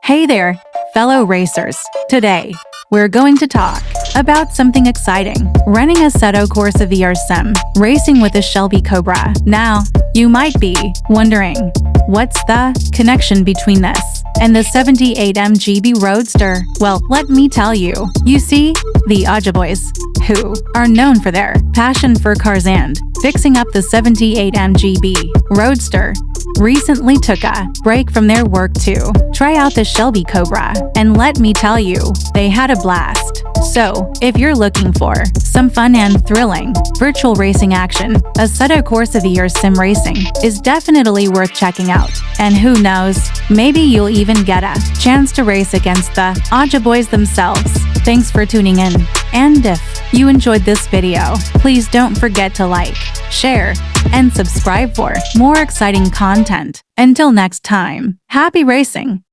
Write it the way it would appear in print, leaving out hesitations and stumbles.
Hey there, fellow racers. Today, we're going to talk about something exciting. Running Assetto Corsa VR sim, racing with a Shelby Cobra. Now, you might be wondering, what's the connection between this and the 78 MGB roadster? Well, let me tell you. You see, the Ogiboys, who are known for their passion for cars and fixing up the 78 MGB roadster, recently took a break from their work to try out the Shelby Cobra, and let me tell you, they had a blast. So, if you're looking for some fun and thrilling virtual racing action, Assetto Corsa VR sim racing is definitely worth checking out. And who knows, maybe you'll even get a chance to race against the Ogiboys themselves. Thanks for tuning in. And if you enjoyed this video, please don't forget to like, share, and subscribe for more exciting content. Until next time, happy racing!